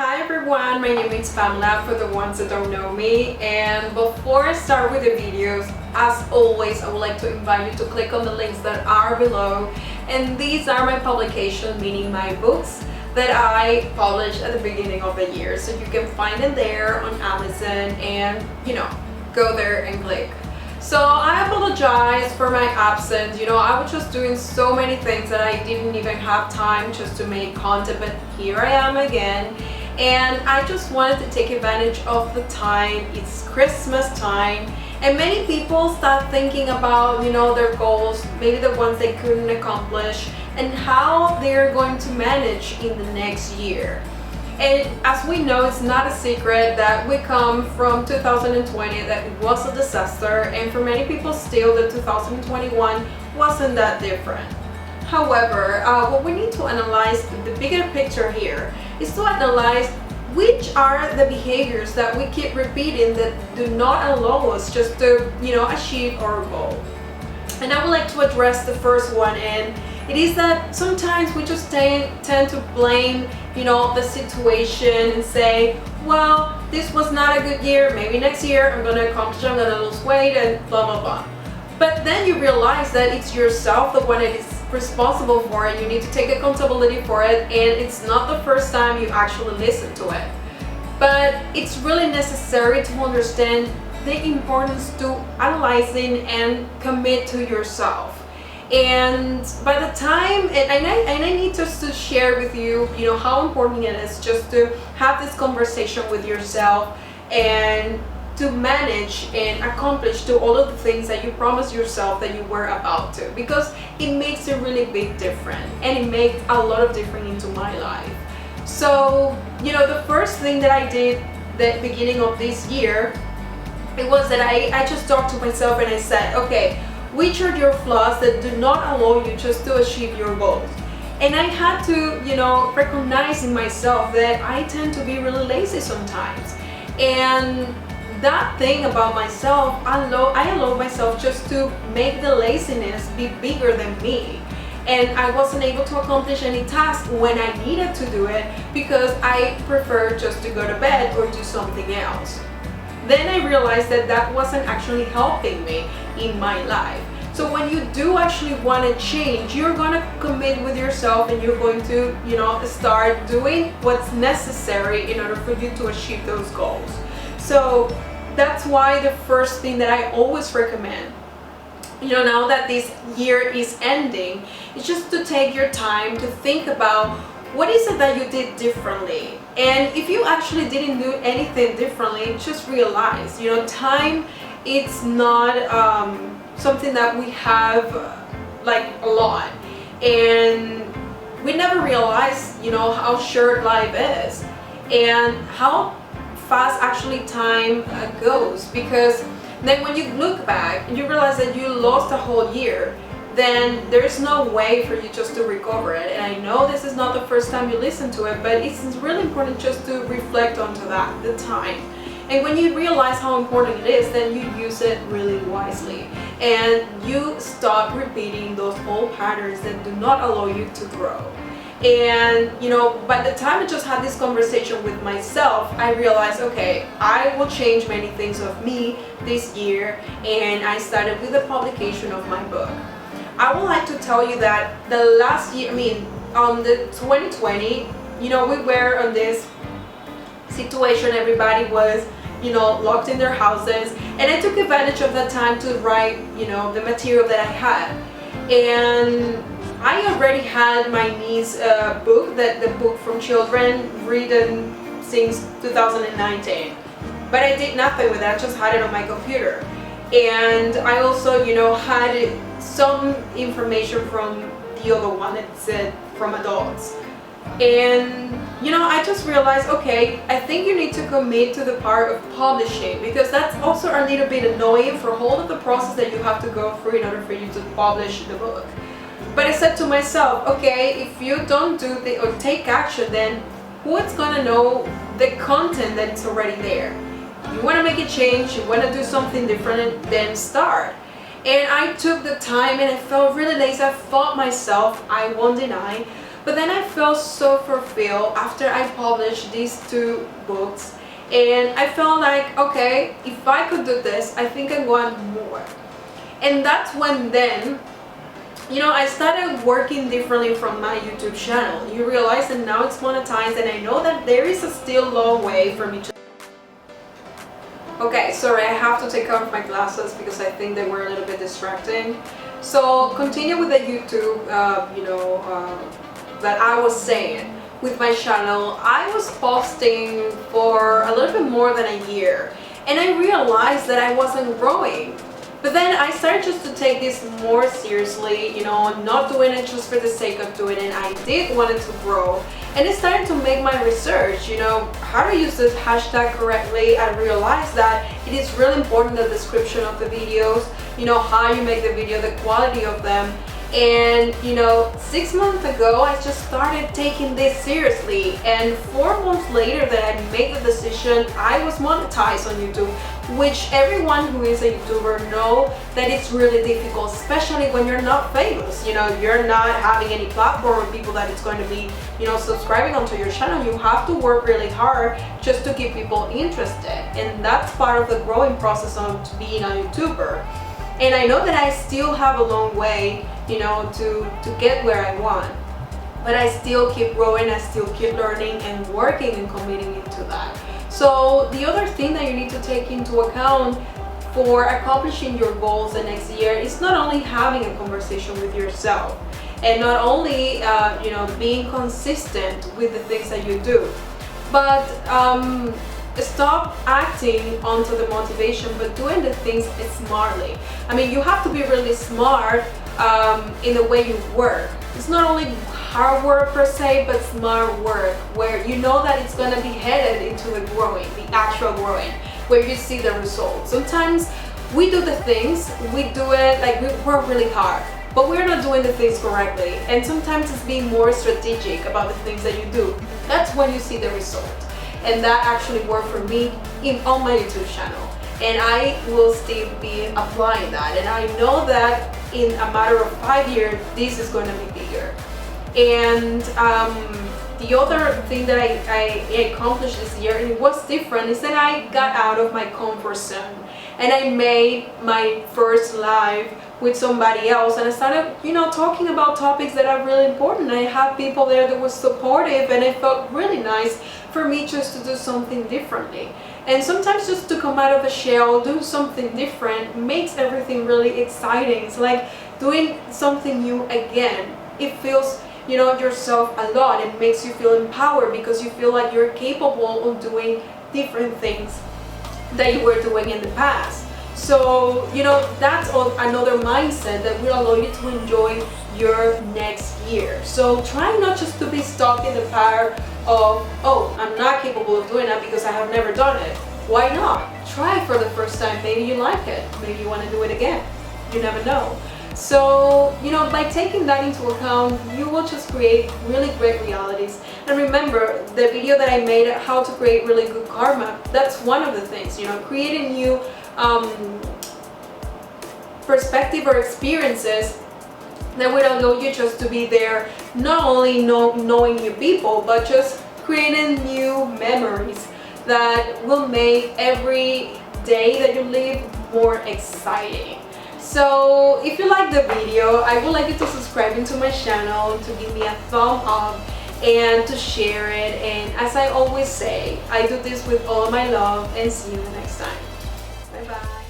Hi everyone, my name is Pamela for the ones that don't know me, and before I start with the videos, as always, I would like to invite you to click on the links that are below, and these are my publications, meaning my books that I published at the beginning of the year, so you can find them there on Amazon and go there and click. So I apologize for my absence. I was just doing so many things that I didn't even have time just to make content, but here I am again. And I just wanted to take advantage of the time. It's Christmas time, and many people start thinking about, their goals, maybe the ones they couldn't accomplish, and how they're going to manage in the next year. And as we know, it's not a secret that we come from 2020, that it was a disaster, and for many people still, the 2021 wasn't that different. However, what we need to analyze, the bigger picture here, is to analyze which are the behaviors that we keep repeating that do not allow us just to, achieve our goal. And I would like to address the first one, and it is that sometimes we just tend to blame, the situation and say, well, this was not a good year, maybe next year I'm going to accomplish, I'm going to lose weight and blah, blah, blah. But then you realize that it's yourself the one that is responsible for it. You need to take accountability for it, and it's not the first time you actually listen to it. But it's really necessary to understand the importance to analyzing and commit to yourself. And by the time, and I need just to share with you, how important it is just to have this conversation with yourself and to manage and accomplish to all of the things that you promised yourself that you were about to, because it makes a really big difference, and it made a lot of difference into my life. So, the first thing that I did the beginning of this year, it was that I just talked to myself and I said, okay, which are your flaws that do not allow you just to achieve your goals? And I had to, recognize in myself that I tend to be really lazy sometimes. And that thing about myself, I allow myself just to make the laziness be bigger than me. And I wasn't able to accomplish any task when I needed to do it because I preferred just to go to bed or do something else. Then I realized that that wasn't actually helping me in my life. So when you do actually want to change, you're going to commit with yourself, and you're going to, start doing what's necessary in order for you to achieve those goals. So that's why the first thing that I always recommend, now that this year is ending, is just to take your time to think about what is it that you did differently. And if you actually didn't do anything differently, just realize, time, it's not something that we have like a lot. And we never realize, how short life is and how fast actually time goes, because then when you look back and you realize that you lost a whole year, then there's no way for you just to recover it. And I know this is not the first time you listen to it, but it's really important just to reflect onto that, the time. And when you realize how important it is, then you use it really wisely, and you stop repeating those old patterns that do not allow you to grow. And by the time I just had this conversation with myself, I realized, okay, I will change many things of me this year, and I started with the publication of my book. I would like to tell you that the last year, on the 2020, we were on this situation, everybody was, locked in their houses, and I took advantage of that time to write, the material that I had. And I already had my niece's book, the book from children, written since 2019. But I did nothing with it, I just had it on my computer. And I also, had some information from the other one that said from adults. And, I just realized, okay, I think you need to commit to the part of publishing, because that's also a little bit annoying for all of the process that you have to go through in order for you to publish the book. But I said to myself, okay, if you don't do or take action, then who's gonna know the content that is already there? You want to make a change, you want to do something different, then start. And I took the time, and I felt really lazy. I fought myself, I won't deny, But then I felt so fulfilled after I published these 2 books, and I felt like, okay, if I could do this, I think I want more. And that's when then, I started working differently from my YouTube channel. You realize that now it's monetized, and I know that there is a still long way for me to... Okay, sorry, I have to take off my glasses because I think they were a little bit distracting. So continue with the YouTube, that I was saying. With my channel, I was posting for a little bit more than a year, and I realized that I wasn't growing. But then I started just to take this more seriously, not doing it just for the sake of doing it. I did want it to grow, and I started to make my research, how to use this hashtag correctly. I realized that it is really important, the description of the videos, how you make the video, the quality of them. And 6 months ago, I just started taking this seriously, and 4 months later that I made the decision, I was monetized on YouTube, which everyone who is a YouTuber know that it's really difficult, especially when you're not famous. You're not having any platform or people that it's going to be, subscribing onto your channel. You have to work really hard just to keep people interested, and that's part of the growing process of being a YouTuber. And I know that I still have a long way, to get where I want, but I still keep growing, I still keep learning and working and committing into that. So the other thing that you need to take into account for accomplishing your goals the next year is not only having a conversation with yourself, and not only being consistent with the things that you do, but stop acting onto the motivation, but doing the things smartly. I mean, you have to be really smart in the way you work. It's not only hard work per se, but smart work, where you know that it's going to be headed into the growing, the actual growing, where you see the results. Sometimes we do the things, we do it like we work really hard, but we're not doing the things correctly. And sometimes it's being more strategic about the things that you do. That's when you see the result. And that actually worked for me on my YouTube channel. And I will still be applying that. And I know that in a matter of 5 years, this is going to be bigger. And the other thing that I accomplished this year, and it was different, is that I got out of my comfort zone. And I made my first live with somebody else, and I started, talking about topics that are really important. I had people there that were supportive, and it felt really nice for me just to do something differently. And sometimes just to come out of the shell, do something different, makes everything really exciting. It's like doing something new again. It feels, yourself a lot. It makes you feel empowered because you feel like you're capable of doing different things that you were doing in the past. So, that's another mindset that will allow you to enjoy your next year. So try not just to be stuck in the power of, oh, I'm not capable of doing that because I have never done it. Why not? Try it for the first time. Maybe you like it. Maybe you want to do it again. You never know. So, by taking that into account, you will just create really great realities. And remember, the video that I made, how to create really good karma, that's one of the things, creating new perspective or experiences that will allow you just to be there, not only knowing new people, but just creating new memories that will make every day that you live more exciting. So if you like the video, I would like you to subscribe into my channel, to give me a thumb up, and to share it. And as I always say, I do this with all my love, and see you next time. Bye bye.